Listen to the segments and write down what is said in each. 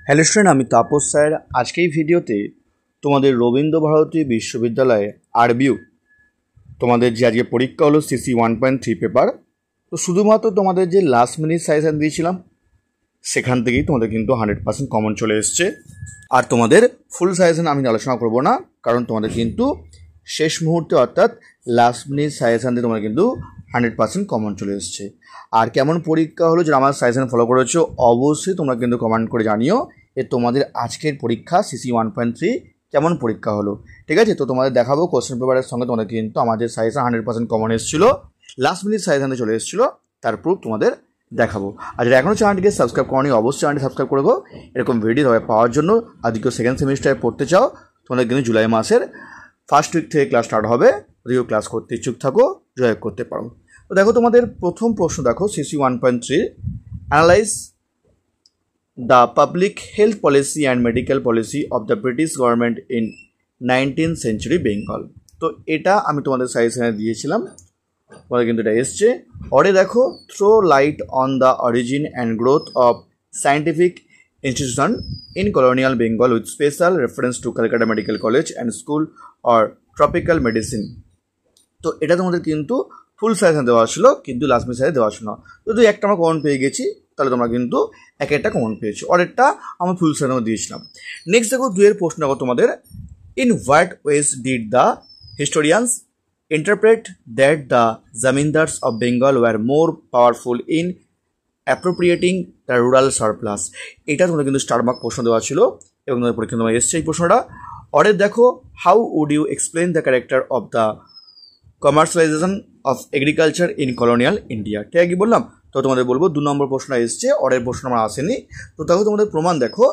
Hello student, আমি Tapas sir. আজকে এই ভিডিওতে তোমাদের রবীন্দ্রভারতী বিশ্ববিদ্যালয়ে আরবিউ তোমাদের যে আজকে পরীক্ষা হলো সিসি 1.3 পেপার, তো শুধুমাত্র তোমাদের যে লাস্ট মিনিট সাজেশন দিয়েছিলাম সেখান থেকেই তোমাদের কিন্তু 100% কমন চলে এসছে। আর তোমাদের ফুল সাজেশন আমি আলোচনা করব না, কারণ তোমাদের কিন্তু শেষ মুহূর্তে অর্থাৎ লাস্ট মিনিট সাজেশন দিয়ে তোমাদের কিন্তু 100% কমন চলে এসছে। আর কেমন পরীক্ষা হলো, যারা আমার সাজেশন ফলো করেছো অবশ্যই তোমরা কিন্তু কমেন্ট করে জানিও তোমাদের আজকের পরীক্ষা সিসি 1.3 কেমন পরীক্ষা হলো। ঠিক আছে, তো তোমাদের দেখাবো কোশ্চেন পেপারের সঙ্গে তোমাদের কিন্তু আমাদের সাজেশন 100% কমন এসেছিলো, লাস্ট মিনিট সাজেশনে চলে এসেছিলো, তার প্রুফ তোমাদের দেখাবো। আর যারা এখনও চ্যানেলটিকে সাবস্ক্রাইব করনি অবশ্যই চ্যানেলটি সাবস্ক্রাইব করে দেবো এরকম ভিডিও পাওয়ার জন্য। আর যদি কেউ সেকেন্ড সেমিস্টারে পড়তে চাও তোমাদের কিন্তু জুলাই মাসের ফার্স্ট উইক থেকে ক্লাস স্টার্ট হবে, যদি কেউ ক্লাস করতে ইচ্ছুক থাকো জয়েন করতে পারো। তো দেখো তোমাদের প্রথম প্রশ্ন দেখো, CC 1.3 analyse the public health policy and medical policy of the British government in 19th century Bengal. তো এটা আমি তোমাদের সাজেশনে দিয়েছিলাম, তোমাদের কিন্তু এটা এসছে। পরে দেখো, throw light on the origin and growth of scientific institution in colonial Bengal with special reference to Calcutta medical college and school or tropical medicine. তো এটা তোমাদের কিন্তু ফুল সাজেশন দেওয়া ছিল, কিন্তু লাস্ট মিনিট সাজেশন দেওয়া ছিল না। যদি একটা আমরা কমন পেয়ে গেছি তাহলে তোমরা কিন্তু এক একটা কমন পেয়েছো, অরেরটা আমার ফুল সাজেশন দিয়েছিলাম। নেক্সট দেখো, দুয়ের প্রশ্ন দেখো তোমাদের, in what ways did the historians interpret that the zamindars of Bengal were more powerful in appropriating the rural surplus। এটা তোমাদের কিন্তু স্টার মার্ক প্রশ্ন দেওয়া ছিল এবং তোমাদের পরীক্ষা তোমার এসছে এই প্রশ্নটা। অর্ডার দেখো, how would you explain the character of the commercialization of agriculture in colonial India. ঠিক আছে, কি বললাম? তো তোমাদের বলবো 2 নম্বর প্রশ্ন এসছে, অর্ডার প্রশ্ন আমার আসেনি। তো দেখো তোমাদের প্রমাণ দেখো,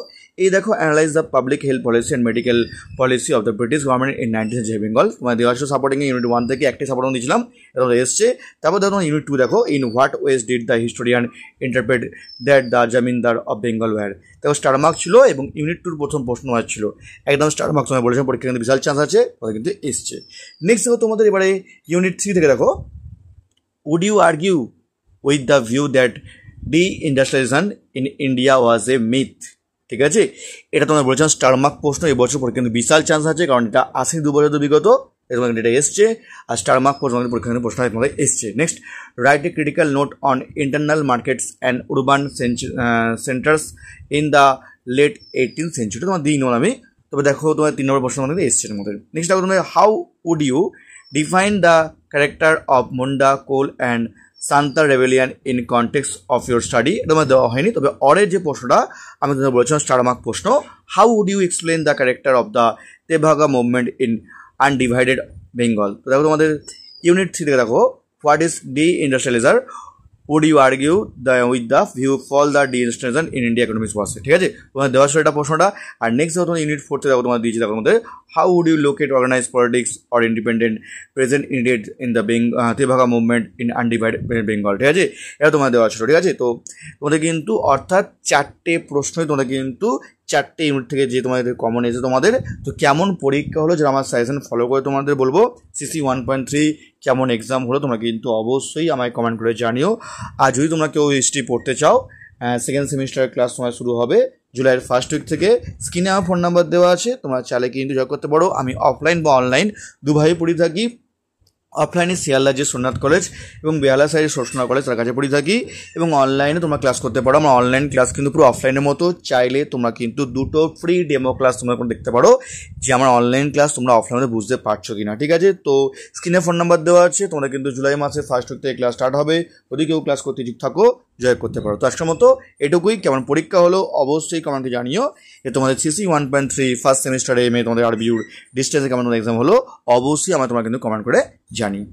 এই দেখো, analyse the public health policy and medical policy of the British government in 19th century Bengal. তোমার দেওয়া ছিল সাপোর্টিং ইউনিট 1 থেকে একটি সাপোর্টিং দিয়েছিলাম, এটা এসছে। তারপর দেখো ইউনিট 2 দেখো, in what ways did the historian interpret that the zamindar of Bengal were. দেখো স্টার মার্ক ছিল এবং ইউনিট 2 প্রথম প্রশ্ন ছিল একদম স্টার মার্ক। তোমায় বলেছিলাম পরীক্ষা কিন্তু বিশাল চান্স আছে, ওটা কিন্তু এসছে। নেক্সট দেখো তোমাদের এবারে ইউনিট 3 থেকে দেখো, would you argue with the view that de-industrialization in India was a myth? ঠিক আছে, এটা তোমরা বলেছিলাম স্টার মার্ক প্রশ্ন, এবছর পরীক্ষা কিন্তু বিশাল চান্স আছে, কারণ এটা 82 বছর বিগত তোমাদের কিন্তু এটা এসছে। আর স্টার মার্ক প্রশ্ন পরীক্ষা কিন্তু প্রশ্ন তোমাদের এসছে। Next, write a critical note on internal markets and urban centres in the late 18th century। তোমার দিই নোট আমি, তবে দেখো তোমার 3 নম্বর প্রশ্ন আমাদের এসছে এর মধ্যে। নেক্সট দেখো তোমাদের, how would you define the character of Munda Kol and Santal rebellion in context of your study. এটা আমার দেওয়া হয়নি, তবে অরের যে প্রশ্নটা আমি তোমাদের বলেছিলাম স্টার মার্ক প্রশ্ন, how would you explain the character of the Tebhaga movement in undivided Bengal. তো দেখো তোমাদের ইউনিট 3 থেকে দেখো, what is deindustrialisation, would you argue with the view fall the de-industrialization in India economics was। ঠিক আছে, তোমার দেওয়া ছিল এটা প্রশ্নটা। আর নেক্সট দেখো তোমার ইউনিট 4 থেকে দেখো তোমার দিয়েছি, দেখো তোমাদের, how would you locate organise politics or independent present initiative in the Tebhaga movement in undivided Bengal. ঠিক আছে, এটা তোমার দেওয়া ছিল। ঠিক আছে, তো তোমাদের কিন্তু অর্থাৎ 4টে প্রশ্নই তোমাদের কিন্তু 4টে ইউনিট থেকে যে তোমাদের কমন এসে তোমাদের। তো কেমন পরীক্ষা হলো, যারা আমার সাজেশন ফলো করে তোমাদের বলবো সিসি 1.3 কেমন এক্সাম হলো, তোমরা কিন্তু অবশ্যই আমায় কমেন্ট করে জানিও। আর যদি তোমরা কেউ হিস্ট্রি পড়তে চাও, সেকেন্ড সেমিস্টারের ক্লাস তোমার শুরু হবে জুলাইয়ের ফার্স্ট উইক থেকে। স্ক্রিনে আমার ফোন নাম্বার দেওয়া আছে, তোমরা চাইলে কিন্তু জয়েন করতে পারো। আমি অফলাইন বা অনলাইন দুভাবেই পড়ে থাকি। অফলাইনে শিয়ালদা যে সোমনাথ কলেজ এবং বেহালা সাইডের সোমনাথ কলেজ তার কাছে পড়ে থাকি, এবং অনলাইনে তোমরা ক্লাস করতে পারো। আমার অনলাইন ক্লাস কিন্তু পুরো অফলাইনের মতো, চাইলে তোমরা কিন্তু 2টো ফ্রি ডেমো ক্লাস তোমরা দেখতে পারো যে আমার অনলাইন ক্লাস তোমরা অফলাইনে বুঝতে পারছো কিনা। ঠিক আছে, তো স্ক্রিনে ফোন নাম্বার দেওয়া আছে, তোমরা কিন্তু জুলাই মাসে ফার্স্ট উইক থেকে ক্লাস স্টার্ট হবে, যদি কেউ ক্লাস করতে ইচ্ছুক থাকো জয়েন করতে পারো। তো আজকের মতো এটুকুই। কেমন পরীক্ষা হলো অবশ্যই কমেন্টে জানিও। তোমাদের সিসি 1.3 ফার্স্ট সেমিস্টারে তোমাদের আরবিউর ডিস্টেন্সে কেমন এক্সাম হলো অবশ্যই তোমরা কিন্তু কমেন্ট করে জানিও।